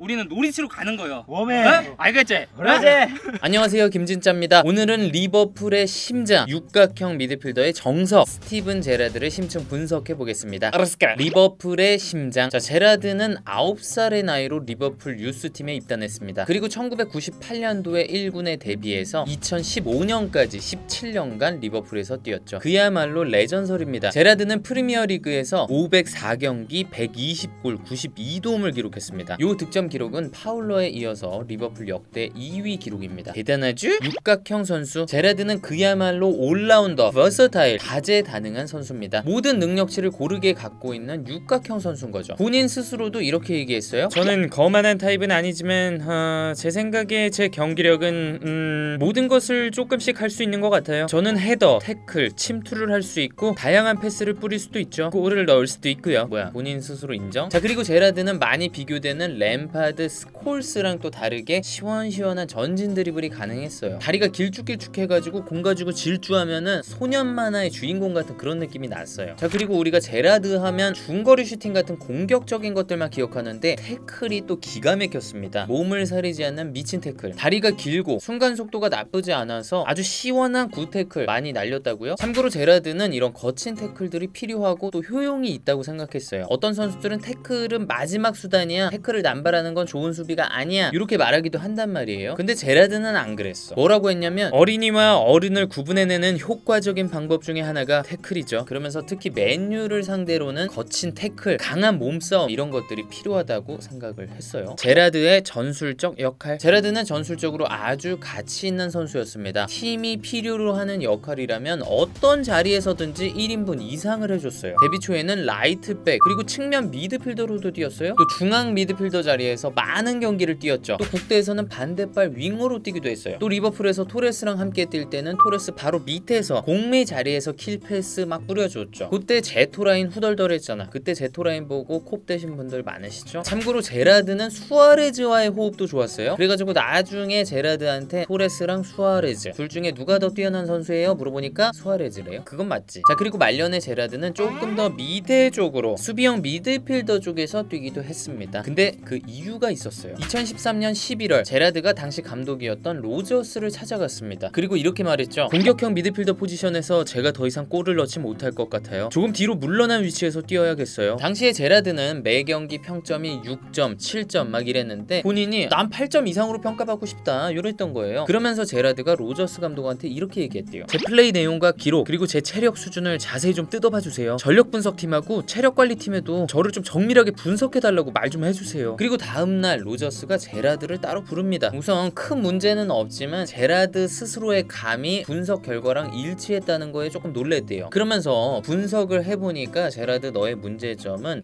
우리는 노리치로 가는 거요. 웜해. 어? 알겠지? 그러지. 안녕하세요, 김진짜입니다. 오늘은 리버풀의 심장, 육각형 미드필더의 정석 스티븐 제라드를 심층 분석해 보겠습니다. 리버풀의 심장. 자, 제라드는 9살의 나이로 리버풀 유스팀에 입단했습니다. 그리고 1998년도에 1군에 데뷔해서 2015년까지 17년간 리버풀에서 뛰었죠. 그야말로 레전설입니다. 제라드는 프리미어리그에서 504경기 120골 92도움을 기록했습니다. 요 득점 기록은 파울러에 이어서 리버풀 역대 2위 기록입니다. 대단하죠? 육각형 선수. 제라드는 그야말로 올라운더, 버서타일, 다재다능한 선수입니다. 모든 능력치를 고르게 갖고 있는 육각형 선수인 거죠. 본인 스스로도 이렇게 얘기했어요. 저는 거만한 타입은 아니지만 제 생각에 제 경기력은 모든 것을 조금씩 할 수 있는 것 같아요. 저는 헤더, 태클, 침투를 할 수 있고 다양한 패스를 뿌릴 수도 있죠. 골을 넣을 수도 있고요. 뭐야, 본인 스스로 인정? 자, 그리고 제라드는 많이 비교되는 램파드, 스콜스랑 또 다르게 시원시원한 전진 드리블이 가능했어요. 다리가 길쭉길쭉해가지고 공 가지고 질주하면은 소년 만화의 주인공 같은 그런 느낌이 났어요. 자, 그리고 우리가 제라드 하면 중거리 슈팅 같은 공격적인 것들만 기억하는데 태클이 또 기가 막혔습니다. 몸을 사리지 않는 미친 태클, 다리가 길고 순간 속도가 나쁘지 않아서 아주 시원한 굿태클 많이 날렸다고요? 참고로 제라드는 이런 거친 태클들이 필요하고 또 효용이 있다고 생각했어요. 어떤 선수들은 태클은 마지막 수단이야, 태클을 남발하는 건 좋은 수비가 아니야, 이렇게 말하기도 한단 말이에요. 근데 제라드는 안 그랬어. 뭐라고 했냐면 어린이와 어른을 구분해내는 효과적인 방법 중에 하나가 태클이죠. 그러면서 특히 맨유를 상대로는 거친 태클, 강한 몸싸움 이런 것들이 필요하다고 생각을 했어요. 제라드의 전술적 역할. 제라드는 전술적으로 아주 가치 있는 선수였습니다. 팀이 필요로 하는 역할이라면 어떤 자리에서든지 1인분 이상을 해줬어요. 데뷔 초에는 라이트백 그리고 측면 미드필더로도 뛰었어요. 또 중앙 미드필더 자리에서 많은 경기를 뛰었죠. 또 국대에서는 반대발 윙어로 뛰기도 했어요. 또 리버풀에서 토레스랑 함께 뛸 때는 토레스 바로 밑에서 공미 자리에서 킬패스 막 뿌려줬죠. 그때 제토라인 후덜덜했잖아. 그때 제토라인 보고 콥 되신 분들 많으시죠? 참고로 제라드는 수아레즈와의 호흡도 좋았어요. 그래가지고 나중에 제라드한테 토레스랑 수아레즈 둘 중에 누가 더 뛰어난 선수예요? 물어보니까 수아레즈래요. 그건 맞지. 자, 그리고 말년에 제라드는 조금 더 미드 쪽으로 수비형 미드필더 쪽에서 뛰기도 했습니다. 근데 그 이유가 있었어요. 2013년 11월 제라드가 당시 감독이었던 로저스를 찾아갔습니다. 그리고 이렇게 말했죠. 공격형 미드필더 포지션에서 제가 더 이상 골을 넣지 못할 것 같아요. 조금 뒤로 물러난 위치에서 뛰어야겠어요. 당시에 제라드는 매 경기 평점이 6점, 7점 막 이랬는데 본인이 난 8점 이상으로 평가받고 싶다 이랬던 거예요. 그러면서 제라드가 로저스 감독한테 이렇게 얘기했대요. 제 플레이 내용과 기록 그리고 제 체력 수준을 자세히 좀 뜯어봐 주세요. 전력 분석팀하고 체력관리팀에도 저를 좀 정밀하게 분석해달라고 말 좀 해주세요. 그리고 다음날 로저스가 제라드를 따로 부릅니다. 우선 큰 문제는 없지만 제라드 스스로의 감이 분석 결과랑 일치했다는 거에 조금 놀랬대요. 그러면서 분석을 해보니까 제라드, 너의 문제점은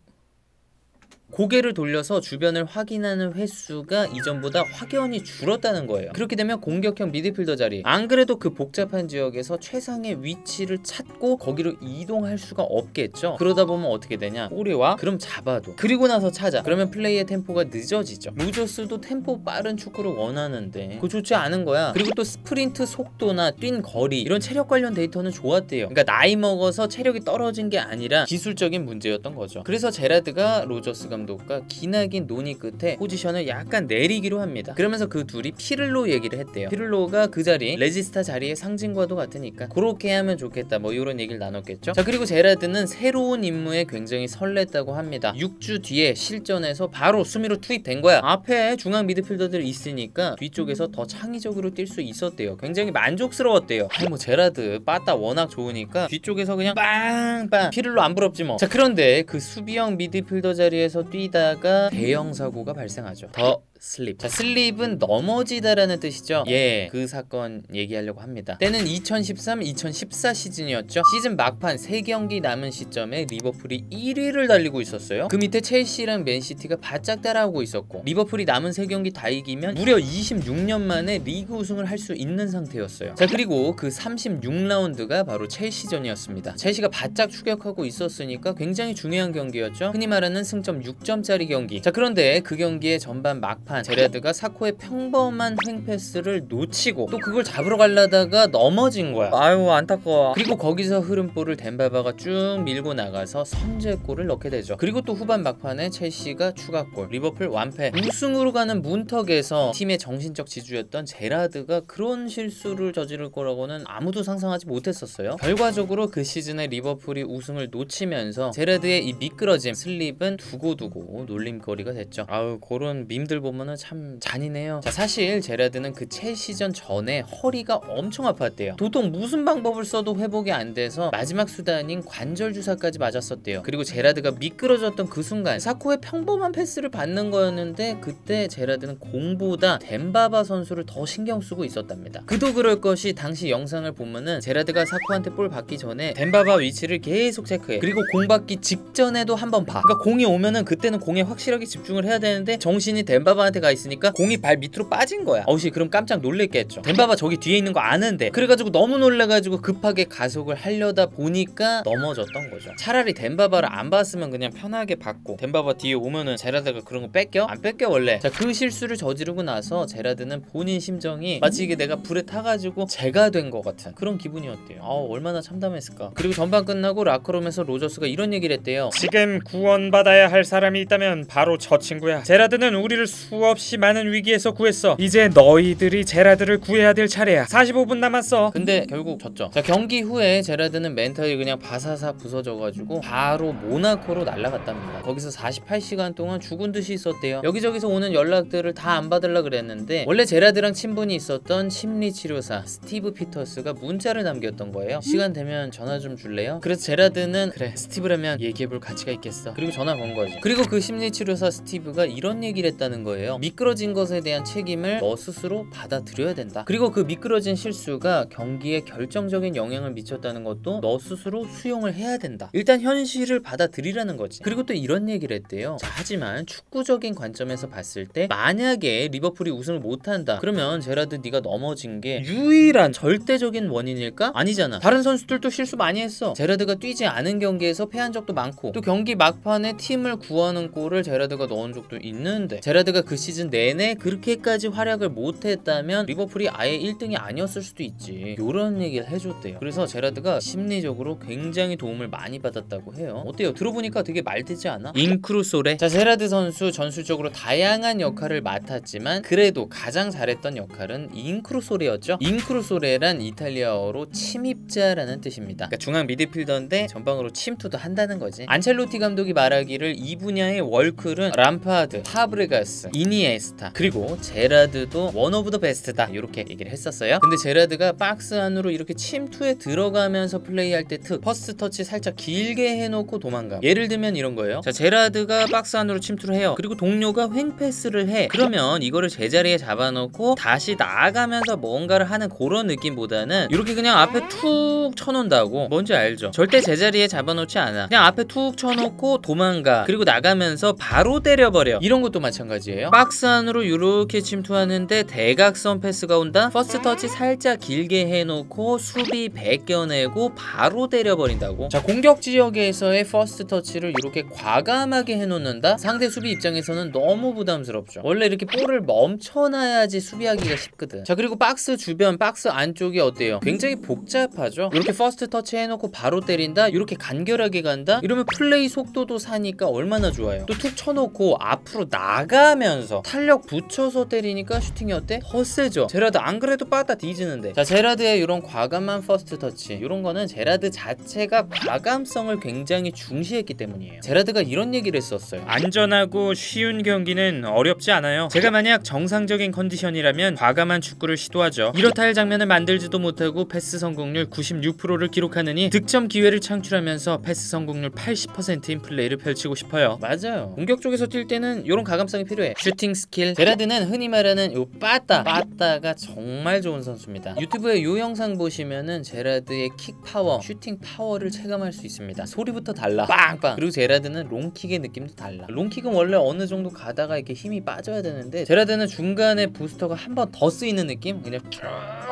고개를 돌려서 주변을 확인하는 횟수가 이전보다 확연히 줄었다는 거예요. 그렇게 되면 공격형 미드필더 자리, 안 그래도 그 복잡한 지역에서 최상의 위치를 찾고 거기로 이동할 수가 없겠죠. 그러다 보면 어떻게 되냐, 골이 와? 그럼 잡아도, 그리고 나서 찾아, 그러면 플레이의 템포가 늦어지죠. 루저스도 템포 빠른 축구를 원하는데 그거 좋지 않은 거야. 그리고 또 스프린트 속도나 뛴 거리 이런 체력 관련 데이터는 좋았대요. 그러니까 나이 먹어서 체력이 떨어진 게 아니라 기술적인 문제였던 거죠. 그래서 제라드가 로저스 감독과 기나긴 논의 끝에 포지션을 약간 내리기로 합니다. 그러면서 그 둘이 피를로 얘기를 했대요. 피를로가 그 자리, 레지스타 자리의 상징과도 같으니까 그렇게 하면 좋겠다, 뭐 이런 얘기를 나눴겠죠. 자, 그리고 제라드는 새로운 임무에 굉장히 설렜다고 합니다. 6주 뒤에 실전에서 바로 수미로 투입된 거야. 앞에 중앙 미드필더들 있으니까 뒤쪽에서 더 창의적으로 뛸 수 있었대요. 굉장히 만족스러웠대요. 아니 뭐 제라드 빠따 워낙 좋으니까 뒤쪽에서 그냥 빵빵, 피를로 안 부럽지 뭐. 자, 그런데 그 수비형 미드필더 자리에서 뛰다가 대형 사고가 발생하죠. 더 슬립. 자, 슬립은 넘어지다라는 뜻이죠. 예, 그 사건 얘기하려고 합니다. 때는 2013-2014 시즌이었죠. 시즌 막판 3경기 남은 시점에 리버풀이 1위를 달리고 있었어요. 그 밑에 첼시랑 맨시티가 바짝 따라오고 있었고, 리버풀이 남은 3경기 다 이기면 무려 26년 만에 리그 우승을 할 수 있는 상태였어요. 자, 그리고 그 36라운드가 바로 첼시전이었습니다. 첼시가 바짝 추격하고 있었으니까 굉장히 중요한 경기였죠. 흔히 말하는 승점 6점짜리 경기. 자, 그런데 그 경기의 전반 막판 막판 제라드가 사코의 평범한 횡패스를 놓치고 또 그걸 잡으러 가려다가 넘어진 거야. 아유 안타까워. 그리고 거기서 흐른 볼을 덴바바가 쭉 밀고 나가서 선제골을 넣게 되죠. 그리고 또 후반 막판에 첼시가 추가골, 리버풀 완패. 우승으로 가는 문턱에서 팀의 정신적 지주였던 제라드가 그런 실수를 저지를 거라고는 아무도 상상하지 못했었어요. 결과적으로 그 시즌에 리버풀이 우승을 놓치면서 제라드의 이 미끄러짐, 슬립은 두고두고 놀림거리가 됐죠. 아우 그런 밈들 보면은 참 잔인해요. 자, 사실 제라드는 그 첼시전 전에 허리가 엄청 아팠대요. 도통 무슨 방법을 써도 회복이 안 돼서 마지막 수단인 관절 주사까지 맞았었대요. 그리고 제라드가 미끄러졌던 그 순간 사코의 평범한 패스를 받는 거였는데 그때 제라드는 공보다 덴바바 선수를 더 신경 쓰고 있었답니다. 그도 그럴 것이 당시 영상을 보면은 제라드가 사코한테 볼 받기 전에 덴바바 위치를 계속 체크해. 그리고 공 받기 직전에도 한번 봐. 그러니까 공이 오면은 그때는 공에 확실하게 집중을 해야 되는데 정신이 덴바바한테 가 있으니까 공이 발 밑으로 빠진 거야. 어우씨 그럼 깜짝 놀랬겠죠. 덴바바 저기 뒤에 있는 거 아는데 그래가지고 너무 놀래가지고 급하게 가속을 하려다 보니까 넘어졌던 거죠. 차라리 덴바바를 안 봤으면 그냥 편하게 받고 덴바바 뒤에 오면은 제라드가 그런 거 뺏겨? 안 뺏겨 원래. 자, 그 실수를 저지르고 나서 제라드는 본인 심정이 마치 이게 내가 불에 타가지고 재가 된 것 같은 그런 기분이었대요. 얼마나 참담했을까. 그리고 전반 끝나고 라커룸에서 로저스가 이런 얘기를 했대요. 지금 구원받아야 할 사람이 있다면 바로 저 친구야. 제라드는 우리를 수없이 많은 위기에서 구했어. 이제 너희들이 제라드를 구해야 될 차례야. 45분 남았어. 근데 결국 졌죠. 자, 경기 후에 제라드는 멘탈이 그냥 바사사 부서져가지고 바로 모나코로 날아갔답니다. 거기서 48시간 동안 죽은 듯이 있었대요. 여기저기서 오는 연락들을 다 안 받으려 그랬는데 원래 제라드랑 친분이 있었던 심리치료사 스티브 피터스가 문자를 남겼던 거예요. 시간 되면 전화 좀 줄래요? 그래서 제라드는 그래 스티브라면 얘기해볼 가치가 있겠어. 그리고 전화 건 거지. 그리고 그 심리치료사 스티브가 이런 얘기를 했다는 거예요. 미끄러진 것에 대한 책임을 너 스스로 받아들여야 된다. 그리고 그 미끄러진 실수가 경기에 결정적인 영향을 미쳤다는 것도 너 스스로 수용을 해야 된다. 일단 현실을 받아들이라는 거지. 그리고 또 이런 얘기를 했대요. 자, 하지만 축구적인 관점에서 봤을 때 만약에 리버풀이 우승을 못한다 그러면 제라드 네가 넘어진 게 유일한 절대적인 원인일까? 아니잖아. 다른 선수들도 실수 많이 했어. 제라드가 뛰지 않은 경기에서 패한 적도 많고 또 경기 막판에 팀을 구하는 골을 제라드가 넣은 적도 있는데 제라드가 그 시즌 내내 그렇게까지 활약을 못했다면 리버풀이 아예 1등이 아니었을 수도 있지. 요런 얘기를 해줬대요. 그래서 제라드가 심리적으로 굉장히 도움을 많이 받았다고 해요. 어때요? 들어보니까 되게 말되지 않아? 인크루소레. 자, 제라드 선수 전술적으로 다양한 역할을 맡았지만 그래도 가장 잘했던 역할은 인크루소레였죠. 인크루소레란 이탈리아어로 침입자라는 뜻입니다. 그러니까 중앙 미드필더인데 전방으로 침투도 한다는 거지. 안첼로티 감독이 말하기를 이 분야의 월클은 람파드, 파브레가스, 이니에스타 그리고 제라드도 원 오브 더 베스트다 이렇게 얘기를 했었어요. 근데 제라드가 박스 안으로 이렇게 침투에 들어가면서 플레이할 때 퍼스트 터치 살짝 길게 해놓고 도망감. 예를 들면 이런 거예요. 자, 제라드가 박스 안으로 침투를 해요. 그리고 동료가 횡패스를 해. 그러면 이거를 제자리에 잡아놓고 다시 나아가면서 뭔가를 하는 그런 느낌보다는 이렇게 그냥 앞에 툭 쳐놓는다고. 뭔지 알죠? 절대 제자리에 잡아놓지 않아. 그냥 앞에 툭 쳐놓고 도망가. 그리고 나가면서 바로 때려버려. 이런 것도 마찬가지예요. 박스 안으로 이렇게 침투하는데 대각선 패스가 온다? 퍼스트 터치 살짝 길게 해놓고 수비 벗겨내고 바로 때려버린다고. 자, 공격 지역에서의 퍼스트 터치를 이렇게 과감하게 해놓는다? 상대 수비 입장에서는 너무 부담스럽죠. 원래 이렇게 볼을 멈춰놔야지 수비하기가 쉽거든. 자, 그리고 박스 주변, 박스 안쪽이 어때요? 굉장히 복잡하죠. 이렇게 퍼스트 터치 해놓고 바로 때린다? 이렇게 간결하게 간다? 이러면 플레이 속도도 사니까 얼마나 좋아요. 또 툭 쳐놓고 앞으로 나가면서 탄력 붙여서 때리니까 슈팅이 어때? 더 세죠. 제라드 안 그래도 빠따 뒤지는데. 자, 제라드의 이런 과감한 퍼스트 터치 이런 거는 제라드 자체가 과감성을 굉장히 중시했기 때문이에요. 제라드가 이런 얘기를 했었어요. 안전하고 쉬운 경기는 어렵지 않아요. 제가 만약 정상적인 컨디션이라면 과감한 축구를 시도하죠. 이렇다 할 장면을 만들지도 못하고 패스 성공률 96%를 기록하느니 득점 기회를 창출하면서 패스 성공률 80%인 플레이를 펼치고 싶어요. 맞아요. 공격 쪽에서 뛸 때는 이런 가감성이 필요해. 슈팅 스킬. 제라드는 흔히 말하는 요 빠따가 정말 좋은 선수입니다. 유튜브에 요 영상 보시면은 제라드의 킥 파워, 슈팅 파워를 체감할 수 있습니다. 소리부터 달라. 빵빵. 그리고 제라드는 롱킥의 느낌도 달라. 롱킥은 원래 어느 정도 가다가 이렇게 힘이 빠져야 되는데 제라드는 중간에 부스터가 한 번 더 쓰이는 느낌? 그냥 쭉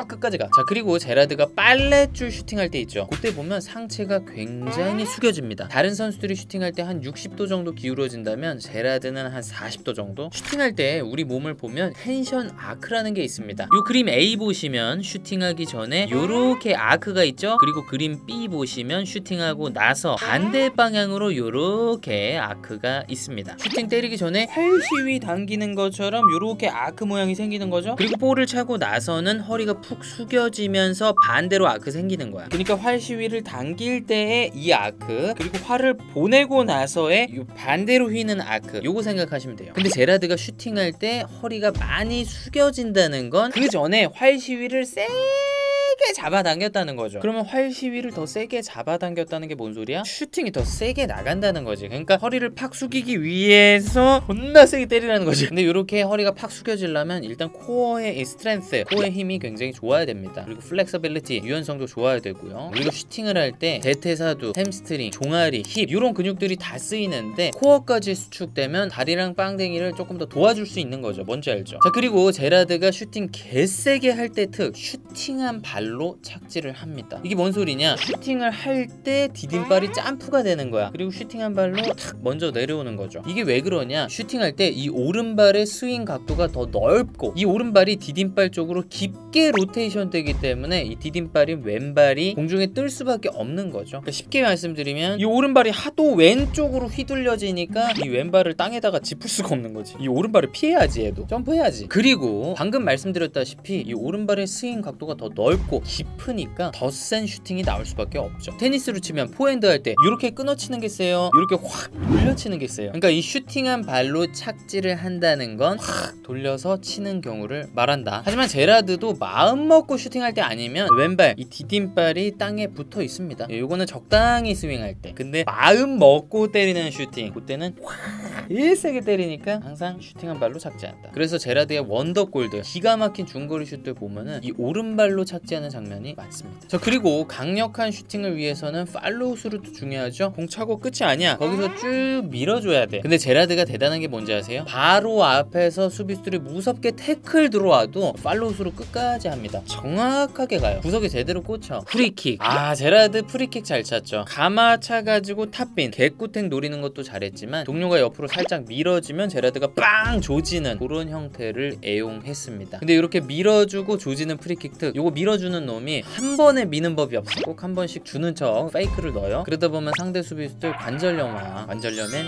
끝까지 가. 자, 그리고 제라드가 빨랫줄 슈팅할 때 있죠. 그때 보면 상체가 굉장히 숙여집니다. 다른 선수들이 슈팅할 때 한 60도 정도 기울어진다면 제라드는 한 40도 정도. 슈팅할 때 우리 몸을 보면 텐션 아크라는 게 있습니다. 요 그림 A 보시면 슈팅하기 전에 요렇게 아크가 있죠. 그리고 그림 B 보시면 슈팅하고 나서 반대 방향으로 요렇게 아크가 있습니다. 슈팅 때리기 전에 팔시위 당기는 것처럼 요렇게 아크 모양이 생기는 거죠. 그리고 볼을 차고 나서는 허리가 푹 숙여지면서 반대로 아크 생기는 거야. 그러니까 활시위를 당길 때의 이 아크, 그리고 활을 보내고 나서의 요 반대로 휘는 아크, 요거 생각하시면 돼요. 근데 제라드가 슈팅할 때 허리가 많이 숙여진다는 건 그 전에 활시위를 세게 잡아당겼다는 거죠. 그러면 활시위를 더 세게 잡아당겼다는 게 뭔 소리야? 슈팅이 더 세게 나간다는 거지. 그러니까 허리를 팍 숙이기 위해서 존나 세게 때리라는 거지. 근데 이렇게 허리가 팍 숙여지려면 일단 코어의 스트렝스, 코어의 힘이 굉장히 좋아야 됩니다. 그리고 플렉서빌리티, 유연성도 좋아야 되고요. 우리가 슈팅을 할 때 대퇴사두, 햄스트링, 종아리, 힙 이런 근육들이 다 쓰이는데 코어까지 수축되면 다리랑 빵댕이를 조금 더 도와줄 수 있는 거죠. 뭔지 알죠? 자, 그리고 제라드가 슈팅 개세게 할 때 특 슈팅한 발로 착지를 합니다. 이게 뭔 소리냐? 슈팅을 할 때 디딤발이 점프가 되는 거야. 그리고 슈팅한 발로 탁 먼저 내려오는 거죠. 이게 왜 그러냐? 슈팅할 때 이 오른발의 스윙 각도가 더 넓고 이 오른발이 디딤발 쪽으로 깊게 로테이션 되기 때문에 이 디딤발이 왼발이 공중에 뜰 수밖에 없는 거죠. 그러니까 쉽게 말씀드리면 이 오른발이 하도 왼쪽으로 휘둘려지니까 이 왼발을 땅에다가 짚을 수가 없는 거지. 이 오른발을 피해야지, 얘도 점프해야지. 그리고 방금 말씀드렸다시피 이 오른발의 스윙 각도가 더 넓고 깊으니까 더 센 슈팅이 나올 수밖에 없죠. 테니스로 치면 포핸드 할 때 이렇게 끊어치는 게 세요, 이렇게 확 돌려치는 게 세요. 그러니까 이 슈팅한 발로 착지를 한다는 건 확 돌려서 치는 경우를 말한다. 하지만 제라드도 마음 먹고 슈팅할 때 아니면 왼발 이 디딤발이 땅에 붙어 있습니다. 요거는 적당히 스윙할 때. 근데 마음 먹고 때리는 슈팅, 그때는 확 세게 때리니까 항상 슈팅한 발로 착지한다. 그래서 제라드의 원더골드, 기가 막힌 중거리 슛들 보면은 이 오른발로 착지하는 장면이 많습니다. 자, 그리고 강력한 슈팅을 위해서는 팔로우 스루도 중요하죠. 공 차고 끝이 아니야. 거기서 쭉 밀어줘야 돼. 근데 제라드가 대단한 게 뭔지 아세요? 바로 앞에서 수비수들이 무섭게 태클 들어와도 팔로우 스루 끝까지 합니다. 정확하게 가요. 구석에 제대로 꽂혀. 프리킥. 아, 제라드 프리킥 잘 찼죠. 가마 차가지고 탑빈 개꾸탱 노리는 것도 잘했지만 동료가 옆으로 살짝 밀어주면 제라드가 빵 조지는 그런 형태를 애용했습니다. 근데 이렇게 밀어주고 조지는 프리킥 특, 요거 밀어주는 놈이 한 번에 미는 법이 없어. 꼭 한 번씩 주는 척 페이크를 넣어요. 그러다 보면 상대 수비수들 관절염화, 관절염엔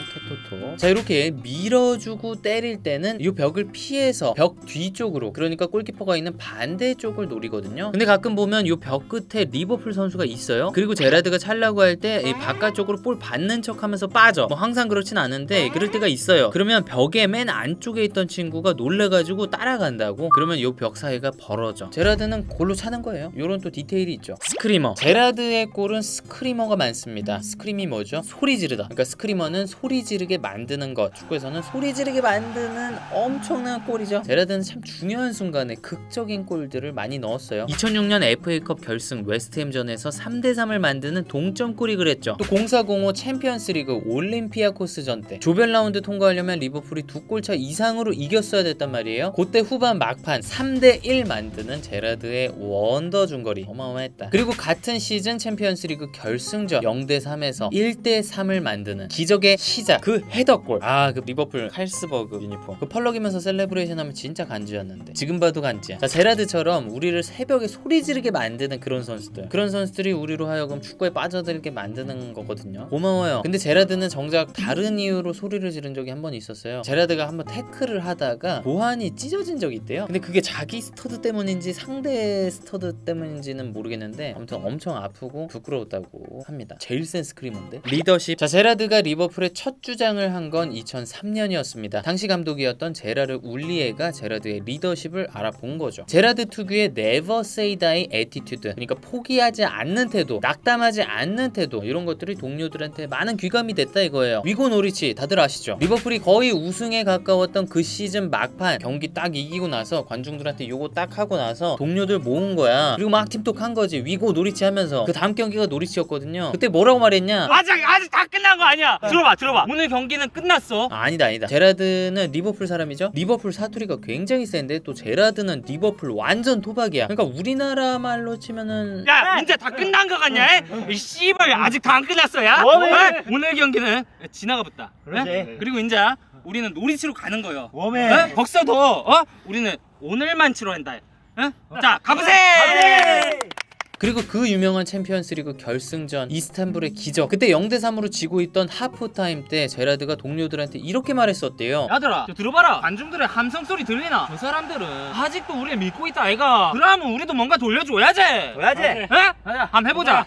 케토토. 자, 이렇게 밀어주고 때릴 때는 이 벽을 피해서 벽 뒤쪽으로, 그러니까 골키퍼가 있는 반대쪽을 노리거든요. 근데 가끔 보면 이 벽 끝에 리버풀 선수가 있어요. 그리고 제라드가 찰라고 할 때 이 바깥쪽으로 볼 받는 척 하면서 빠져. 뭐 항상 그렇진 않은데 그럴 때가 있어요. 그러면 벽의 맨 안쪽에 있던 친구가 놀래가지고 따라간다고. 그러면 이 벽 사이가 벌어져. 제라드는 골로 차는 거예요. 요런 또 디테일이 있죠. 스크리머. 제라드의 골은 스크리머가 많습니다. 스크림이 뭐죠? 소리 지르다. 그러니까 스크리머는 소리 지르게 만드는 것. 축구에서는 소리 지르게 만드는 엄청난 골이죠. 제라드는 참 중요한 순간에 극적인 골들을 많이 넣었어요. 2006년 FA컵 결승 웨스트햄전에서 3대3을 만드는 동점골이 그랬죠. 또 0405 챔피언스리그 올림피아코스전 때 조별 라운드 통과하려면 리버풀이 2골차 이상으로 이겼어야 됐단 말이에요. 그때 후반 막판 3대1 만드는 제라드의 원더 중거리 어마어마했다. 그리고 같은 시즌 챔피언스리그 결승전 0대3에서 1대3을 만드는 기적의 시작, 그 헤더골. 아, 그 리버풀 칼스버그 유니폼 그 펄럭이면서 셀레브레이션 하면 진짜 간지였는데 지금 봐도 간지야. 자, 제라드처럼 우리를 새벽에 소리 지르게 만드는 그런 선수들, 그런 선수들이 우리로 하여금 축구에 빠져들게 만드는 거거든요. 고마워요. 근데 제라드는 정작 다른 이유로 소리를 지른 적이 한 번 있었어요. 제라드가 한번 태클을 하다가 보안이 찢어진 적이 있대요. 근데 그게 자기 스터드 때문인지 상대 스터드 때문인지는 모르겠는데 아무튼 엄청 아프고 부끄러웠다고 합니다. 제일 센 스크리머인데. 리더십. 자, 제라드가 리버풀의 첫 주장을 한 건 2003년이었습니다. 당시 감독이었던 제라르 울리에가 제라드의 리더십을 알아본 거죠. 제라드 특유의 never say die attitude, 그러니까 포기하지 않는 태도, 낙담하지 않는 태도, 이런 것들이 동료들한테 많은 귀감이 됐다 이거예요. 위고 노리치 다들 아시죠? 리버풀이 거의 우승에 가까웠던 그 시즌 막판 경기 딱 이기고 나서 관중들한테 요거 딱 하고 나서 동료들 모은 거야. 거야. 그리고 막 팀톡한 거지. 위고 노리치 하면서. 그 다음 경기가 노리치였거든요. 그때 뭐라고 말했냐? 아직 다 끝난 거 아니야. 들어봐. 오늘 경기는 끝났어. 아니다. 제라드는 리버풀 사람이죠. 리버풀 사투리가 굉장히 센데 또 제라드는 리버풀 완전 토박이야. 그러니까 우리나라 말로 치면은 야, 이제 다 끝난 거 같냐? 이 씨발 아직 다 안 끝났어, 야. 오늘 경기는 지나가 봤다. 그리고 이제 우리는 노리치로 가는 거요. 거기서도 우리는 오늘만 치러낸다. 자, 가보세! 그리고 그 유명한 챔피언스리그 결승전 이스탄불의 기적, 그때 0대3으로 지고 있던 하프타임 때 제라드가 동료들한테 이렇게 말했었대요. 야들아, 저 들어봐라. 관중들의 함성 소리 들리나? 저 사람들은 아직도 우리를 믿고 있다 아이가. 그러면 우리도 뭔가 돌려줘야지. 한번 해보자.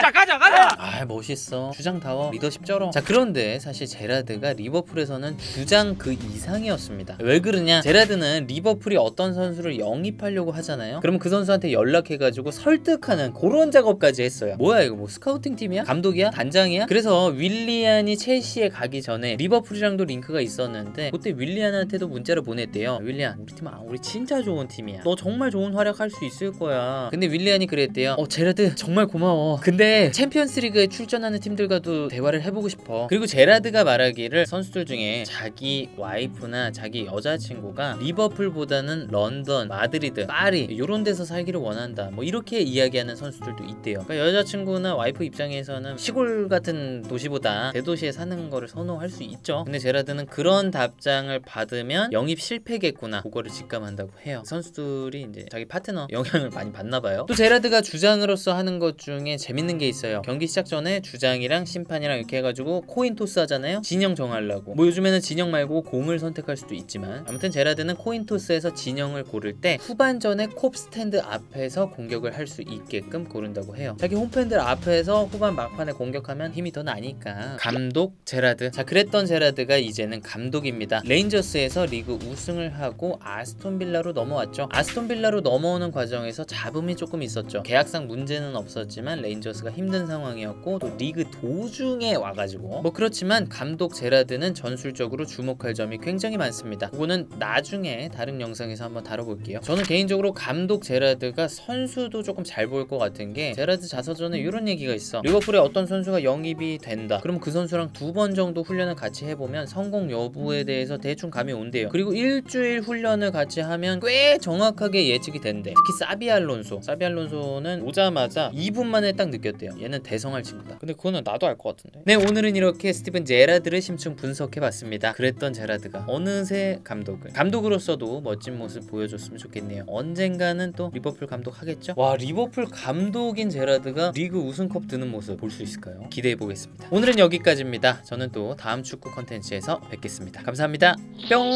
자, 가자. 아, 멋있어. 주장다워. 리더십 쩔어. 자, 그런데 사실 제라드가 리버풀에서는 주장 그 이상이었습니다. 왜 그러냐? 제라드는 리버풀이 어떤 선수를 영입하려고 하잖아요. 그러면 그 선수한테 연락해가지고 설득하는 그런 작업까지 했어요. 뭐야 이거, 뭐 스카우팅 팀이야? 감독이야? 단장이야? 그래서 윌리안이 첼시에 가기 전에 리버풀이랑도 링크가 있었는데 그때 윌리안한테도 문자를 보냈대요. 윌리안, 우리 팀 우리 진짜 좋은 팀이야. 너 정말 좋은 활약할 수 있을 거야. 근데 윌리안이 그랬대요. 제라드 정말 고마워. 근데 챔피언스리그에 출전하는 팀들과도 대화를 해보고 싶어. 그리고 제라드가 말하기를 선수들 중에 자기 와이프나 자기 여자친구가 리버풀보다는 런던, 마드리드, 파리 이런 데서 살기를 원한다. 뭐 이렇게 이야기하는 선수들도 있대요. 그러니까 여자친구나 와이프 입장에서는 시골 같은 도시보다 대도시에 사는 거를 선호할 수 있죠. 근데 제라드는 그런 답장을 받으면 영입 실패겠구나, 그거를 직감한다고 해요. 선수들이 이제 자기 파트너 영향을 많이 받나 봐요. 또 제라드가 주장으로서 하는 것 중에 재밌는 게 있어요. 경기 시작 전에 주장이랑 심판이랑 이렇게 해가지고 코인 토스 하잖아요. 진영 정하려고. 뭐 요즘에는 진영 말고 공을 선택할 수도 있지만 아무튼 제라드는 코인 토스에서 진영을 고를 때 후반전에 콥 스탠드 앞에서 공격을 할 수 있게끔 고른다고 해요. 자기 홈팬들 앞에서 후반 막판에 공격하면 힘이 더 나니까. 감독 제라드. 자, 그랬던 제라드가 이제는 감독입니다. 레인저스에서 리그 우승을 하고 아스톤빌라로 넘어왔죠. 아스톤빌라로 넘어오는 과정에서 잡음이 조금 있었죠. 계약상 문제는 없었지만 레인저스가 힘든 상황이었고 또 리그 도중에 와가지고 뭐 그렇지만 감독 제라드는 전술적으로 주목할 점이 굉장히 많습니다. 그거는 나중에 다른 영상에서 한번 다뤄볼게요. 저는 개인적으로 감독 제라드가 선수도 조금 잘 보일 것 같은 게, 제라드 자서전에 이런 얘기가 있어. 리버풀에 어떤 선수가 영입이 된다. 그럼 그 선수랑 2번 정도 훈련을 같이 해보면 성공 여부에 대해서 대충 감이 온대요. 그리고 일주일 훈련을 같이 하면 꽤 정확하게 예측이 된대. 특히 사비 알론소는 오자마자 2분 만에 딱 느꼈대요. 얘는 대성할 친구다. 근데 그거는 나도 알 것 같은데. 네, 오늘은 이렇게 스티븐 제라드를 심층 분석해봤습니다. 그랬던 제라드가 어느새 감독으로서도 멋진 모습 보여줬으면 좋겠네요. 언젠가는 또 리버풀 감독 하겠죠? 와, 리버풀 감독인 제라드가 리그 우승컵 드는 모습 볼 수 있을까요? 기대해보겠습니다. 오늘은 여기까지입니다. 저는 또 다음 축구 컨텐츠에서 뵙겠습니다. 감사합니다. 뿅.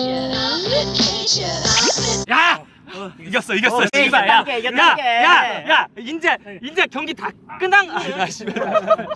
야! 이겼어. 씨발. 야! 이제 경기 다 끝난. 아, 씨발.